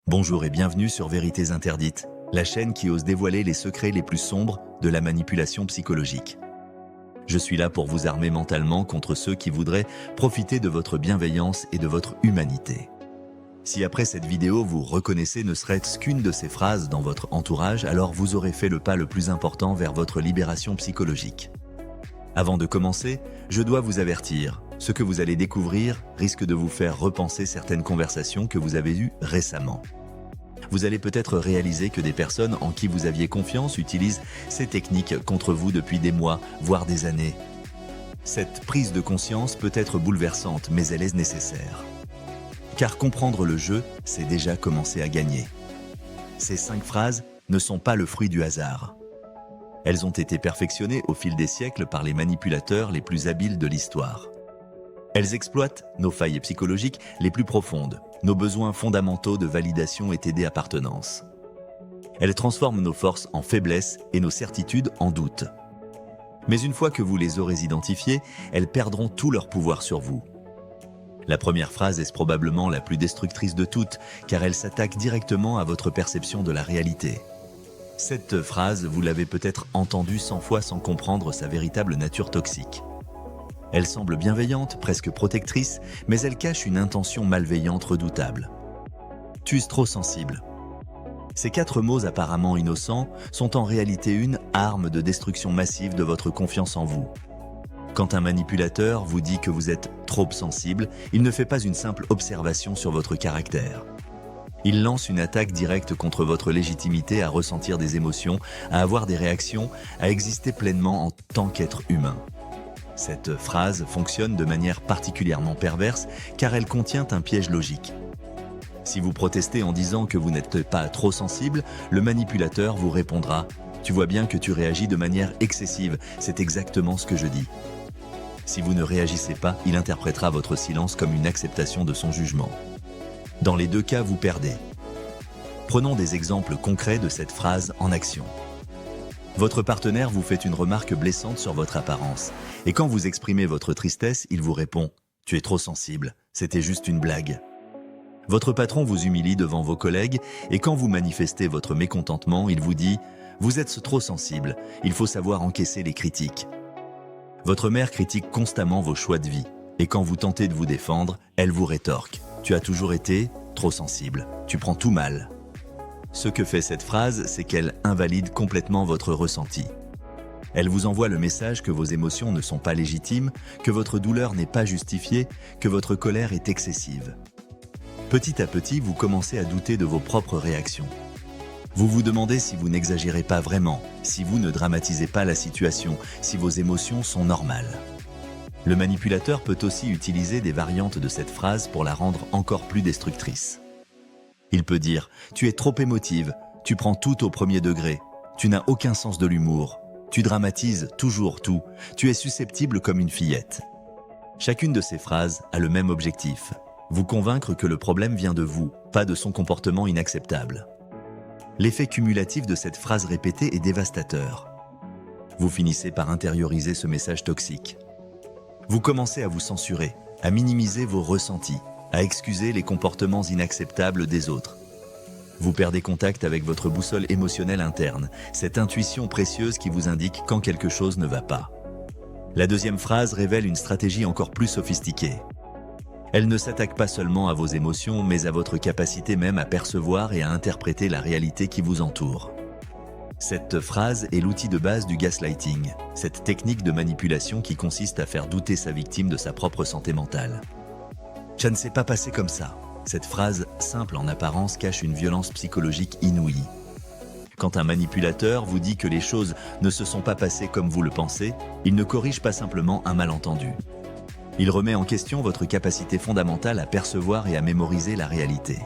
Bonjour et bienvenue sur Vérités Interdites, la chaîne qui ose dévoiler les secrets les plus sombres de la manipulation psychologique. Je suis là pour vous armer mentalement contre ceux qui voudraient profiter de votre bienveillance et de votre humanité. Si après cette vidéo vous reconnaissez ne serait-ce qu'une de ces phrases dans votre entourage, alors vous aurez fait le pas le plus important vers votre libération psychologique. Avant de commencer, je dois vous avertir, ce que vous allez découvrir risque de vous faire repenser certaines conversations que vous avez eues récemment. Vous allez peut-être réaliser que des personnes en qui vous aviez confiance utilisent ces techniques contre vous depuis des mois, voire des années. Cette prise de conscience peut être bouleversante, mais elle est nécessaire. Car comprendre le jeu, c'est déjà commencer à gagner. Ces 5 phrases ne sont pas le fruit du hasard. Elles ont été perfectionnées au fil des siècles par les manipulateurs les plus habiles de l'histoire. Elles exploitent nos failles psychologiques les plus profondes, nos besoins fondamentaux de validation et d'appartenance. Elles transforment nos forces en faiblesses et nos certitudes en doutes. Mais une fois que vous les aurez identifiées, elles perdront tout leur pouvoir sur vous. La première phrase est probablement la plus destructrice de toutes, car elle s'attaque directement à votre perception de la réalité. Cette phrase, vous l'avez peut-être entendue 100 fois sans comprendre sa véritable nature toxique. Elle semble bienveillante, presque protectrice, mais elle cache une intention malveillante redoutable. « Tu es trop sensible ». Ces 4 mots apparemment innocents sont en réalité une arme de destruction massive de votre confiance en vous. Quand un manipulateur vous dit que vous êtes trop sensible, il ne fait pas une simple observation sur votre caractère. Il lance une attaque directe contre votre légitimité à ressentir des émotions, à avoir des réactions, à exister pleinement en tant qu'être humain. Cette phrase fonctionne de manière particulièrement perverse car elle contient un piège logique. Si vous protestez en disant que vous n'êtes pas trop sensible, le manipulateur vous répondra « Tu vois bien que tu réagis de manière excessive, c'est exactement ce que je dis ». Si vous ne réagissez pas, il interprétera votre silence comme une acceptation de son jugement. Dans les 2 cas, vous perdez. Prenons des exemples concrets de cette phrase en action. Votre partenaire vous fait une remarque blessante sur votre apparence. Et quand vous exprimez votre tristesse, il vous répond « Tu es trop sensible, c'était juste une blague ». Votre patron vous humilie devant vos collègues et quand vous manifestez votre mécontentement, il vous dit « Vous êtes trop sensible, il faut savoir encaisser les critiques ». Votre mère critique constamment vos choix de vie et quand vous tentez de vous défendre, elle vous rétorque « Tu as toujours été trop sensible, tu prends tout mal ». Ce que fait cette phrase, c'est qu'elle invalide complètement votre ressenti. Elle vous envoie le message que vos émotions ne sont pas légitimes, que votre douleur n'est pas justifiée, que votre colère est excessive. Petit à petit, vous commencez à douter de vos propres réactions. Vous vous demandez si vous n'exagérez pas vraiment, si vous ne dramatisez pas la situation, si vos émotions sont normales. Le manipulateur peut aussi utiliser des variantes de cette phrase pour la rendre encore plus destructrice. Il peut dire « Tu es trop émotive, tu prends tout au premier degré, tu n'as aucun sens de l'humour, tu dramatises toujours tout, tu es susceptible comme une fillette ». Chacune de ces phrases a le même objectif, vous convaincre que le problème vient de vous, pas de son comportement inacceptable. L'effet cumulatif de cette phrase répétée est dévastateur. Vous finissez par intérioriser ce message toxique. Vous commencez à vous censurer, à minimiser vos ressentis, à excuser les comportements inacceptables des autres. Vous perdez contact avec votre boussole émotionnelle interne, cette intuition précieuse qui vous indique quand quelque chose ne va pas. La deuxième phrase révèle une stratégie encore plus sophistiquée. Elle ne s'attaque pas seulement à vos émotions, mais à votre capacité même à percevoir et à interpréter la réalité qui vous entoure. Cette phrase est l'outil de base du gaslighting, cette technique de manipulation qui consiste à faire douter sa victime de sa propre santé mentale. Ça ne s'est pas passé comme ça. Cette phrase, simple en apparence, cache une violence psychologique inouïe. Quand un manipulateur vous dit que les choses ne se sont pas passées comme vous le pensez, il ne corrige pas simplement un malentendu. Il remet en question votre capacité fondamentale à percevoir et à mémoriser la réalité.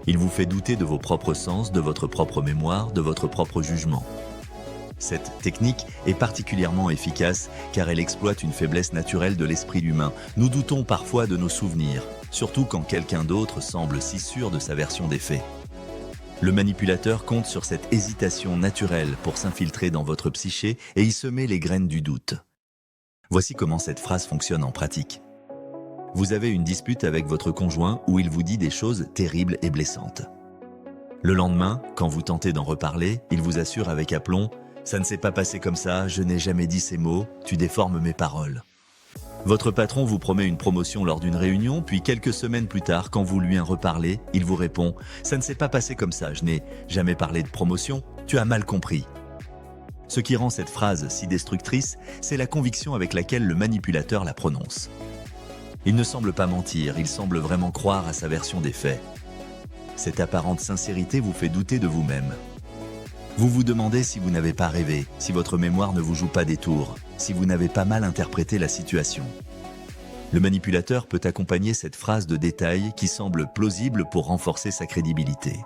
Il vous fait douter de vos propres sens, de votre propre mémoire, de votre propre jugement. Cette technique est particulièrement efficace car elle exploite une faiblesse naturelle de l'esprit humain. Nous doutons parfois de nos souvenirs, surtout quand quelqu'un d'autre semble si sûr de sa version des faits. Le manipulateur compte sur cette hésitation naturelle pour s'infiltrer dans votre psyché et y semer les graines du doute. Voici comment cette phrase fonctionne en pratique. Vous avez une dispute avec votre conjoint où il vous dit des choses terribles et blessantes. Le lendemain, quand vous tentez d'en reparler, il vous assure avec aplomb « Ça ne s'est pas passé comme ça, je n'ai jamais dit ces mots, tu déformes mes paroles ». Votre patron vous promet une promotion lors d'une réunion, puis quelques semaines plus tard, quand vous lui en reparlez, il vous répond « Ça ne s'est pas passé comme ça, je n'ai jamais parlé de promotion, tu as mal compris ». Ce qui rend cette phrase si destructrice, c'est la conviction avec laquelle le manipulateur la prononce. Il ne semble pas mentir, il semble vraiment croire à sa version des faits. Cette apparente sincérité vous fait douter de vous-même. Vous vous demandez si vous n'avez pas rêvé, si votre mémoire ne vous joue pas des tours, si vous n'avez pas mal interprété la situation. Le manipulateur peut accompagner cette phrase de détails qui semble plausible pour renforcer sa crédibilité.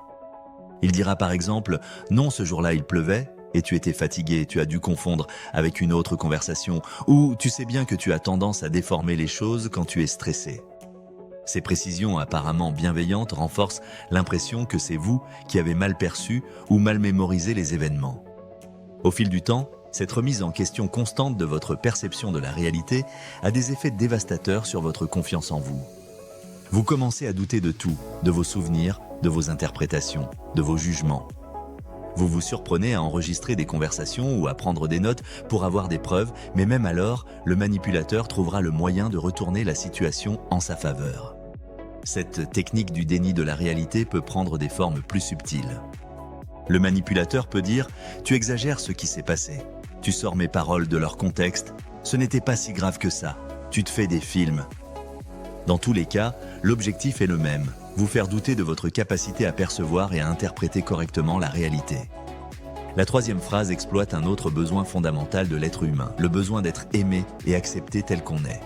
Il dira par exemple « Non, ce jour-là il pleuvait et tu étais fatigué, tu as dû confondre avec une autre conversation » ou « Tu sais bien que tu as tendance à déformer les choses quand tu es stressé ». Ces précisions apparemment bienveillantes renforcent l'impression que c'est vous qui avez mal perçu ou mal mémorisé les événements. Au fil du temps, cette remise en question constante de votre perception de la réalité a des effets dévastateurs sur votre confiance en vous. Vous commencez à douter de tout, de vos souvenirs, de vos interprétations, de vos jugements. Vous vous surprenez à enregistrer des conversations ou à prendre des notes pour avoir des preuves, mais même alors, le manipulateur trouvera le moyen de retourner la situation en sa faveur. Cette technique du déni de la réalité peut prendre des formes plus subtiles. Le manipulateur peut dire « Tu exagères ce qui s'est passé. Tu sors mes paroles de leur contexte. Ce n'était pas si grave que ça. Tu te fais des films. » Dans tous les cas, l'objectif est le même, vous faire douter de votre capacité à percevoir et à interpréter correctement la réalité. La troisième phrase exploite un autre besoin fondamental de l'être humain, le besoin d'être aimé et accepté tel qu'on est.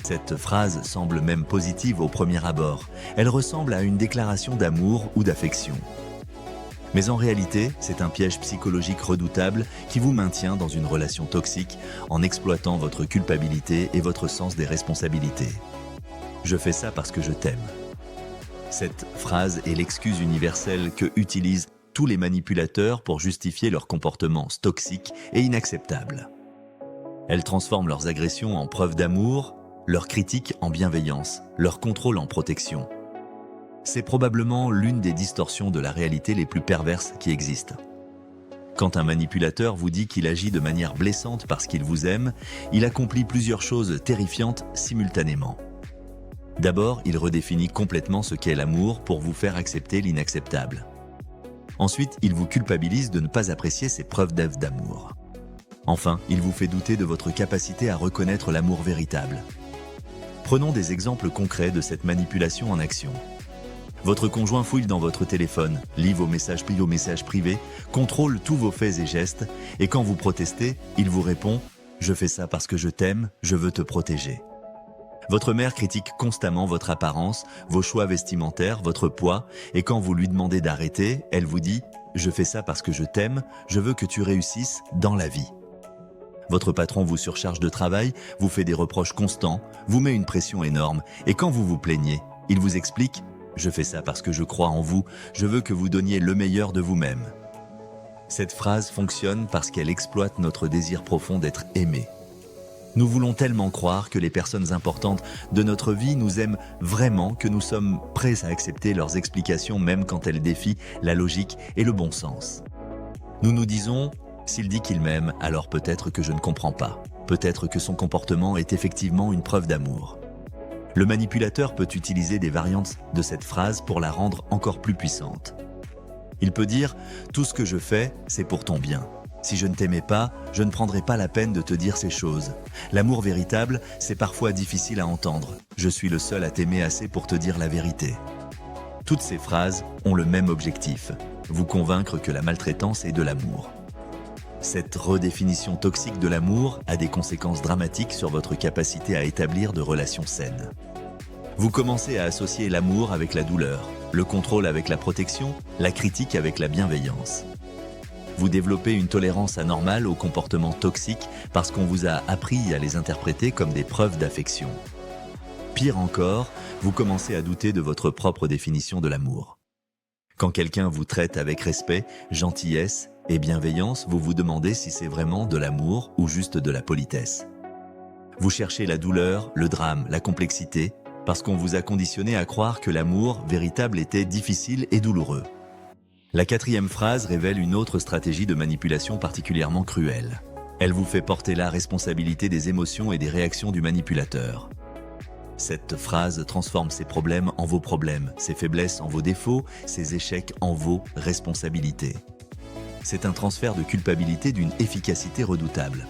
Cette phrase semble même positive au premier abord, elle ressemble à une déclaration d'amour ou d'affection. Mais en réalité, c'est un piège psychologique redoutable qui vous maintient dans une relation toxique en exploitant votre culpabilité et votre sens des responsabilités. Je fais ça parce que je t'aime. Cette phrase est l'excuse universelle que utilisent tous les manipulateurs pour justifier leurs comportements toxiques et inacceptables. Elle transforme leurs agressions en preuve d'amour, leurs critiques en bienveillance, leur contrôle en protection. C'est probablement l'une des distorsions de la réalité les plus perverses qui existent. Quand un manipulateur vous dit qu'il agit de manière blessante parce qu'il vous aime, il accomplit plusieurs choses terrifiantes simultanément. D'abord, il redéfinit complètement ce qu'est l'amour pour vous faire accepter l'inacceptable. Ensuite, il vous culpabilise de ne pas apprécier ces preuves d'amour. Enfin, il vous fait douter de votre capacité à reconnaître l'amour véritable. Prenons des exemples concrets de cette manipulation en action. Votre conjoint fouille dans votre téléphone, lit vos messages privés, contrôle tous vos faits et gestes, et quand vous protestez, il vous répond « Je fais ça parce que je t'aime, je veux te protéger ». Votre mère critique constamment votre apparence, vos choix vestimentaires, votre poids, et quand vous lui demandez d'arrêter, elle vous dit « Je fais ça parce que je t'aime, je veux que tu réussisses dans la vie ». Votre patron vous surcharge de travail, vous fait des reproches constants, vous met une pression énorme, et quand vous vous plaignez, il vous explique « Je fais ça parce que je crois en vous, je veux que vous donniez le meilleur de vous-même ». Cette phrase fonctionne parce qu'elle exploite notre désir profond d'être aimé. Nous voulons tellement croire que les personnes importantes de notre vie nous aiment vraiment que nous sommes prêts à accepter leurs explications même quand elles défient la logique et le bon sens. Nous nous disons « S'il dit qu'il m'aime, alors peut-être que je ne comprends pas. Peut-être que son comportement est effectivement une preuve d'amour. » Le manipulateur peut utiliser des variantes de cette phrase pour la rendre encore plus puissante. Il peut dire « Tout ce que je fais, c'est pour ton bien. Si je ne t'aimais pas, je ne prendrais pas la peine de te dire ces choses. L'amour véritable, c'est parfois difficile à entendre. Je suis le seul à t'aimer assez pour te dire la vérité. » Toutes ces phrases ont le même objectif, vous convaincre que la maltraitance est de l'amour. Cette redéfinition toxique de l'amour a des conséquences dramatiques sur votre capacité à établir de relations saines. Vous commencez à associer l'amour avec la douleur, le contrôle avec la protection, la critique avec la bienveillance. Vous développez une tolérance anormale aux comportements toxiques parce qu'on vous a appris à les interpréter comme des preuves d'affection. Pire encore, vous commencez à douter de votre propre définition de l'amour. Quand quelqu'un vous traite avec respect, gentillesse et bienveillance, vous vous demandez si c'est vraiment de l'amour ou juste de la politesse. Vous cherchez la douleur, le drame, la complexité, parce qu'on vous a conditionné à croire que l'amour véritable était difficile et douloureux. La quatrième phrase révèle une autre stratégie de manipulation particulièrement cruelle. Elle vous fait porter la responsabilité des émotions et des réactions du manipulateur. Cette phrase transforme ses problèmes en vos problèmes, ses faiblesses en vos défauts, ses échecs en vos responsabilités. C'est un transfert de culpabilité d'une efficacité redoutable.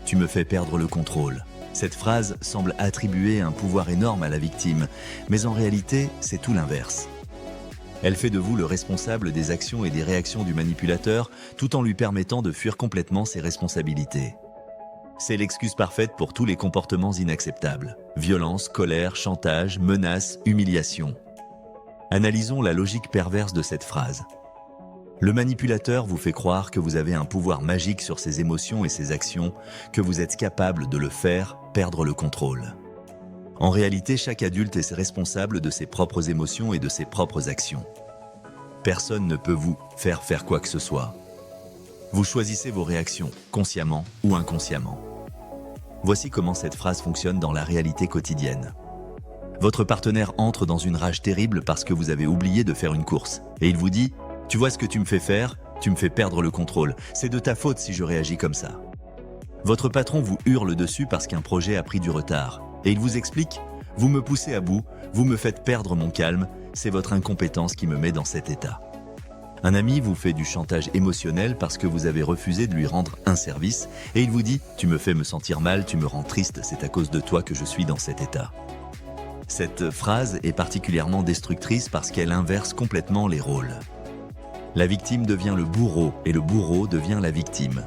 Tu me fais perdre le contrôle. Cette phrase semble attribuer un pouvoir énorme à la victime, mais en réalité, c'est tout l'inverse. Elle fait de vous le responsable des actions et des réactions du manipulateur, tout en lui permettant de fuir complètement ses responsabilités. C'est l'excuse parfaite pour tous les comportements inacceptables. Violence, colère, chantage, menaces, humiliation. Analysons la logique perverse de cette phrase. Le manipulateur vous fait croire que vous avez un pouvoir magique sur ses émotions et ses actions, que vous êtes capable de le faire perdre le contrôle. En réalité, chaque adulte est responsable de ses propres émotions et de ses propres actions. Personne ne peut vous faire quoi que ce soit. Vous choisissez vos réactions, consciemment ou inconsciemment. Voici comment cette phrase fonctionne dans la réalité quotidienne. Votre partenaire entre dans une rage terrible parce que vous avez oublié de faire une course. Et il vous dit « Tu vois ce que tu me fais faire ? Tu me fais perdre le contrôle. C'est de ta faute si je réagis comme ça. » Votre patron vous hurle dessus parce qu'un projet a pris du retard. Et il vous explique « Vous me poussez à bout, vous me faites perdre mon calme, c'est votre incompétence qui me met dans cet état. » Un ami vous fait du chantage émotionnel parce que vous avez refusé de lui rendre un service et il vous dit « Tu me fais me sentir mal, tu me rends triste, c'est à cause de toi que je suis dans cet état. » Cette phrase est particulièrement destructrice parce qu'elle inverse complètement les rôles. La victime devient le bourreau et le bourreau devient la victime.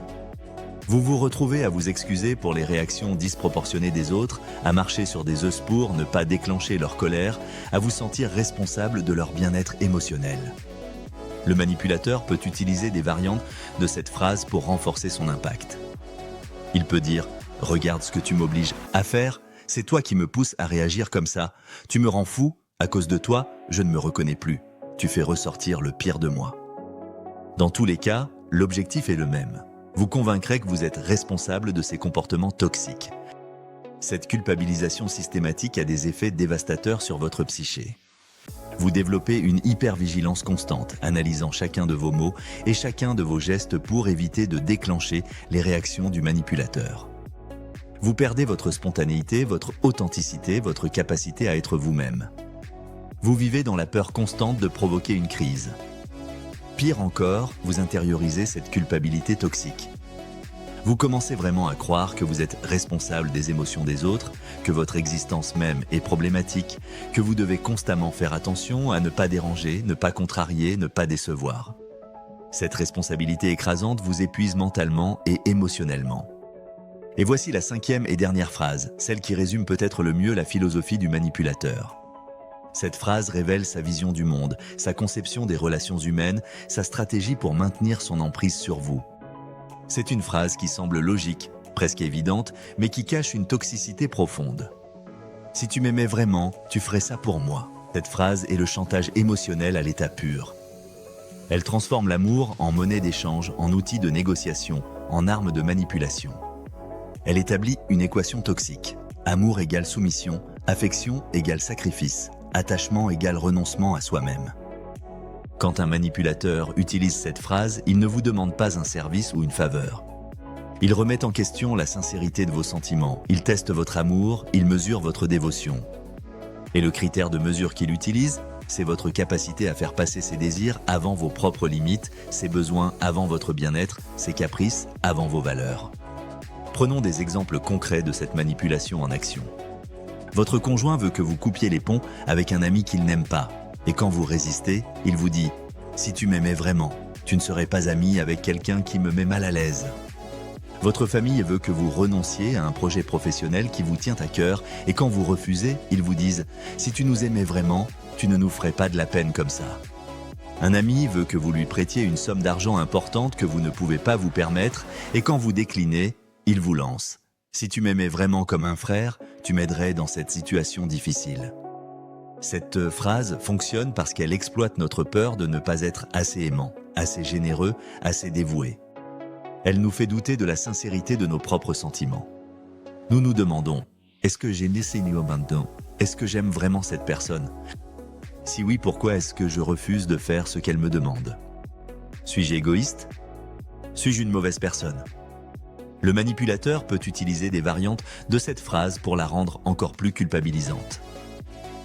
Vous vous retrouvez à vous excuser pour les réactions disproportionnées des autres, à marcher sur des œufs pour ne pas déclencher leur colère, à vous sentir responsable de leur bien-être émotionnel. Le manipulateur peut utiliser des variantes de cette phrase pour renforcer son impact. Il peut dire « Regarde ce que tu m'obliges à faire, c'est toi qui me pousses à réagir comme ça. Tu me rends fou, à cause de toi, je ne me reconnais plus. Tu fais ressortir le pire de moi. » Dans tous les cas, l'objectif est le même. Vous convaincrez que vous êtes responsable de ces comportements toxiques. Cette culpabilisation systématique a des effets dévastateurs sur votre psyché. Vous développez une hypervigilance constante, analysant chacun de vos mots et chacun de vos gestes pour éviter de déclencher les réactions du manipulateur. Vous perdez votre spontanéité, votre authenticité, votre capacité à être vous-même. Vous vivez dans la peur constante de provoquer une crise. Pire encore, vous intériorisez cette culpabilité toxique. Vous commencez vraiment à croire que vous êtes responsable des émotions des autres, que votre existence même est problématique, que vous devez constamment faire attention à ne pas déranger, ne pas contrarier, ne pas décevoir. Cette responsabilité écrasante vous épuise mentalement et émotionnellement. Et voici la cinquième et dernière phrase, celle qui résume peut-être le mieux la philosophie du manipulateur. Cette phrase révèle sa vision du monde, sa conception des relations humaines, sa stratégie pour maintenir son emprise sur vous. C'est une phrase qui semble logique, presque évidente, mais qui cache une toxicité profonde. Si tu m'aimais vraiment, tu ferais ça pour moi. Cette phrase est le chantage émotionnel à l'état pur. Elle transforme l'amour en monnaie d'échange, en outil de négociation, en arme de manipulation. Elle établit une équation toxique. Amour égale soumission, affection égale sacrifice, attachement égale renoncement à soi-même. Quand un manipulateur utilise cette phrase, il ne vous demande pas un service ou une faveur. Il remet en question la sincérité de vos sentiments, il teste votre amour, il mesure votre dévotion. Et le critère de mesure qu'il utilise, c'est votre capacité à faire passer ses désirs avant vos propres limites, ses besoins avant votre bien-être, ses caprices avant vos valeurs. Prenons des exemples concrets de cette manipulation en action. Votre conjoint veut que vous coupiez les ponts avec un ami qu'il n'aime pas. Et quand vous résistez, il vous dit « Si tu m'aimais vraiment, tu ne serais pas ami avec quelqu'un qui me met mal à l'aise. » Votre famille veut que vous renonciez à un projet professionnel qui vous tient à cœur et quand vous refusez, ils vous disent « Si tu nous aimais vraiment, tu ne nous ferais pas de la peine comme ça. » Un ami veut que vous lui prêtiez une somme d'argent importante que vous ne pouvez pas vous permettre et quand vous déclinez, il vous lance « Si tu m'aimais vraiment comme un frère, tu m'aiderais dans cette situation difficile. » Cette phrase fonctionne parce qu'elle exploite notre peur de ne pas être assez aimant, assez généreux, assez dévoué. Elle nous fait douter de la sincérité de nos propres sentiments. Nous nous demandons, est-ce que j'ai laissé une abandon ? Est-ce que j'aime vraiment cette personne ? Si oui, pourquoi est-ce que je refuse de faire ce qu'elle me demande? Suis-je égoïste? Suis-je une mauvaise personne? Le manipulateur peut utiliser des variantes de cette phrase pour la rendre encore plus culpabilisante.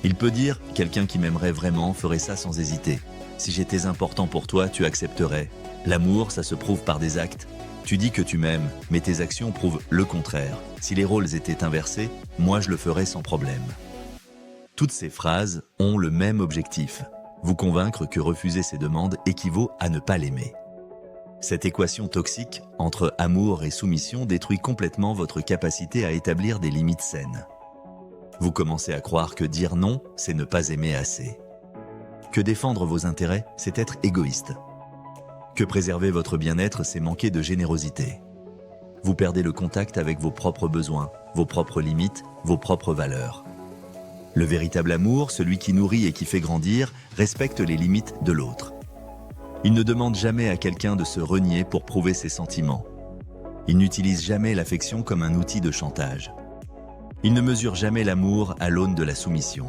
Il peut dire « Quelqu'un qui m'aimerait vraiment ferait ça sans hésiter. Si j'étais important pour toi, tu accepterais. L'amour, ça se prouve par des actes. Tu dis que tu m'aimes, mais tes actions prouvent le contraire. Si les rôles étaient inversés, moi je le ferais sans problème. » Toutes ces phrases ont le même objectif, vous convaincre que refuser ses demandes équivaut à ne pas l'aimer. Cette équation toxique entre amour et soumission détruit complètement votre capacité à établir des limites saines. Vous commencez à croire que dire non, c'est ne pas aimer assez. Que défendre vos intérêts, c'est être égoïste. Que préserver votre bien-être, c'est manquer de générosité. Vous perdez le contact avec vos propres besoins, vos propres limites, vos propres valeurs. Le véritable amour, celui qui nourrit et qui fait grandir, respecte les limites de l'autre. Il ne demande jamais à quelqu'un de se renier pour prouver ses sentiments. Il n'utilise jamais l'affection comme un outil de chantage. Il ne mesure jamais l'amour à l'aune de la soumission.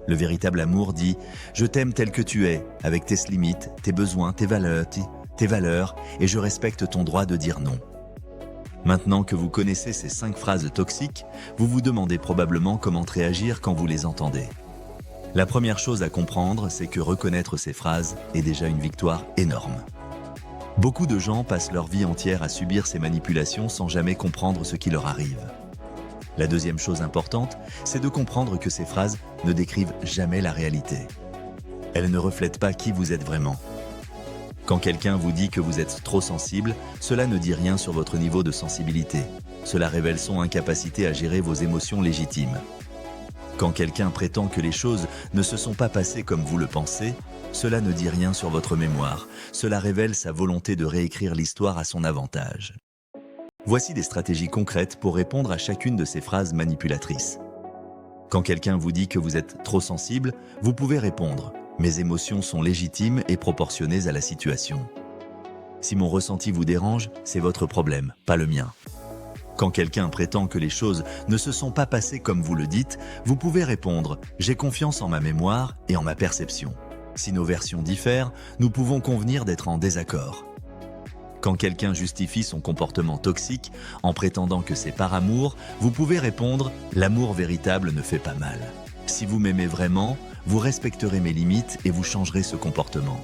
Le véritable amour dit « Je t'aime tel que tu es, avec tes limites, tes besoins, tes valeurs, et je respecte ton droit de dire non. » Maintenant que vous connaissez ces 5 phrases toxiques, vous vous demandez probablement comment réagir quand vous les entendez. La première chose à comprendre, c'est que reconnaître ces phrases est déjà une victoire énorme. Beaucoup de gens passent leur vie entière à subir ces manipulations sans jamais comprendre ce qui leur arrive. La deuxième chose importante, c'est de comprendre que ces phrases ne décrivent jamais la réalité. Elles ne reflètent pas qui vous êtes vraiment. Quand quelqu'un vous dit que vous êtes trop sensible, cela ne dit rien sur votre niveau de sensibilité. Cela révèle son incapacité à gérer vos émotions légitimes. Quand quelqu'un prétend que les choses ne se sont pas passées comme vous le pensez, cela ne dit rien sur votre mémoire. Cela révèle sa volonté de réécrire l'histoire à son avantage. Voici des stratégies concrètes pour répondre à chacune de ces phrases manipulatrices. Quand quelqu'un vous dit que vous êtes trop sensible, vous pouvez répondre « Mes émotions sont légitimes et proportionnées à la situation. Si mon ressenti vous dérange, c'est votre problème, pas le mien. » Quand quelqu'un prétend que les choses ne se sont pas passées comme vous le dites, vous pouvez répondre « J'ai confiance en ma mémoire et en ma perception. Si nos versions diffèrent, nous pouvons convenir d'être en désaccord. » Quand quelqu'un justifie son comportement toxique en prétendant que c'est par amour, vous pouvez répondre « L'amour véritable ne fait pas mal. Si vous m'aimez vraiment, vous respecterez mes limites et vous changerez ce comportement. »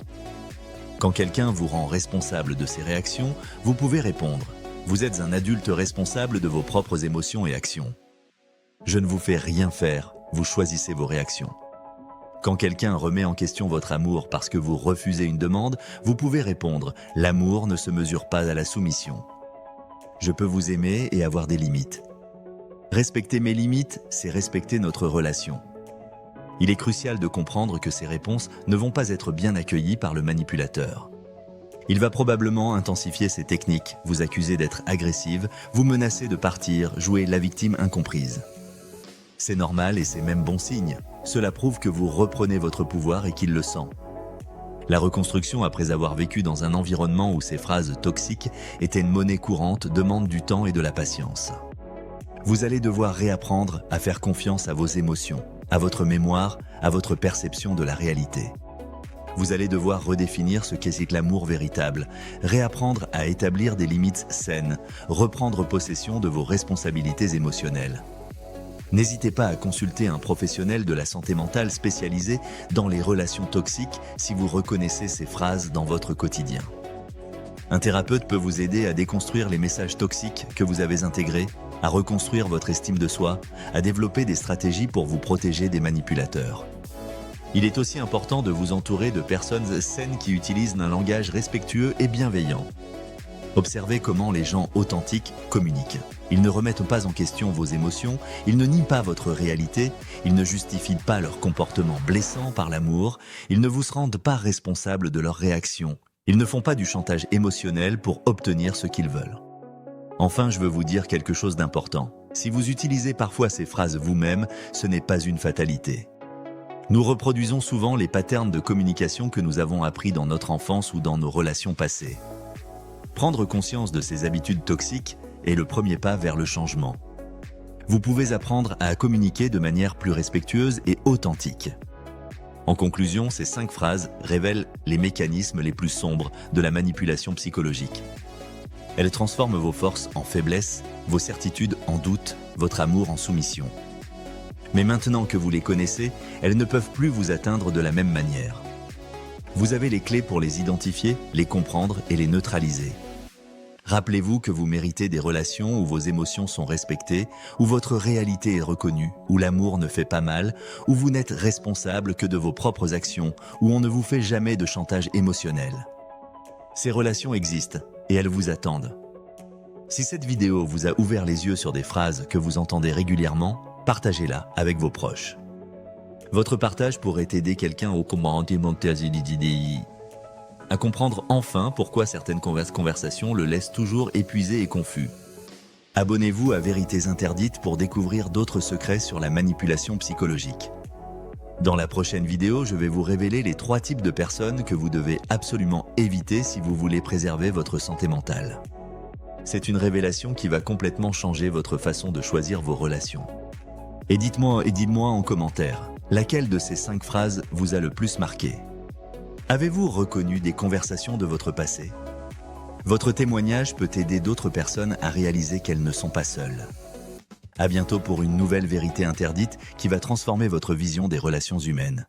Quand quelqu'un vous rend responsable de ses réactions, vous pouvez répondre « Vous êtes un adulte responsable de vos propres émotions et actions. Je ne vous fais rien faire, vous choisissez vos réactions. » Quand quelqu'un remet en question votre amour parce que vous refusez une demande, vous pouvez répondre « L'amour ne se mesure pas à la soumission. Je peux vous aimer et avoir des limites. Respecter mes limites, c'est respecter notre relation. » Il est crucial de comprendre que ces réponses ne vont pas être bien accueillies par le manipulateur. Il va probablement intensifier ses techniques, vous accuser d'être agressive, vous menacer de partir, jouer la victime incomprise. C'est normal et c'est même bon signe. Cela prouve que vous reprenez votre pouvoir et qu'il le sent. La reconstruction après avoir vécu dans un environnement où ces phrases toxiques étaient une monnaie courante demande du temps et de la patience. Vous allez devoir réapprendre à faire confiance à vos émotions, à votre mémoire, à votre perception de la réalité. Vous allez devoir redéfinir ce qu'est l'amour véritable, réapprendre à établir des limites saines, reprendre possession de vos responsabilités émotionnelles. N'hésitez pas à consulter un professionnel de la santé mentale spécialisé dans les relations toxiques si vous reconnaissez ces phrases dans votre quotidien. Un thérapeute peut vous aider à déconstruire les messages toxiques que vous avez intégrés, à reconstruire votre estime de soi, à développer des stratégies pour vous protéger des manipulateurs. Il est aussi important de vous entourer de personnes saines qui utilisent un langage respectueux et bienveillant. Observez comment les gens authentiques communiquent. Ils ne remettent pas en question vos émotions, ils ne nient pas votre réalité, ils ne justifient pas leur comportement blessant par l'amour, ils ne vous rendent pas responsable de leurs réactions, ils ne font pas du chantage émotionnel pour obtenir ce qu'ils veulent. Enfin, je veux vous dire quelque chose d'important. Si vous utilisez parfois ces phrases vous-même, ce n'est pas une fatalité. Nous reproduisons souvent les patterns de communication que nous avons appris dans notre enfance ou dans nos relations passées. Prendre conscience de ces habitudes toxiques est le premier pas vers le changement. Vous pouvez apprendre à communiquer de manière plus respectueuse et authentique. En conclusion, ces 5 phrases révèlent les mécanismes les plus sombres de la manipulation psychologique. Elles transforment vos forces en faiblesses, vos certitudes en doutes, votre amour en soumission. Mais maintenant que vous les connaissez, elles ne peuvent plus vous atteindre de la même manière. Vous avez les clés pour les identifier, les comprendre et les neutraliser. Rappelez-vous que vous méritez des relations où vos émotions sont respectées, où votre réalité est reconnue, où l'amour ne fait pas mal, où vous n'êtes responsable que de vos propres actions, où on ne vous fait jamais de chantage émotionnel. Ces relations existent et elles vous attendent. Si cette vidéo vous a ouvert les yeux sur des phrases que vous entendez régulièrement, partagez-la avec vos proches. Votre partage pourrait aider quelqu'un au à comprendre enfin pourquoi certaines conversations le laissent toujours épuisé et confus. Abonnez-vous à Vérités Interdites pour découvrir d'autres secrets sur la manipulation psychologique. Dans la prochaine vidéo, je vais vous révéler les 3 types de personnes que vous devez absolument éviter si vous voulez préserver votre santé mentale. C'est une révélation qui va complètement changer votre façon de choisir vos relations. Et dites-moi en commentaire, laquelle de ces 5 phrases vous a le plus marqué ? Avez-vous reconnu des conversations de votre passé ? Votre témoignage peut aider d'autres personnes à réaliser qu'elles ne sont pas seules. À bientôt pour une nouvelle vérité interdite qui va transformer votre vision des relations humaines.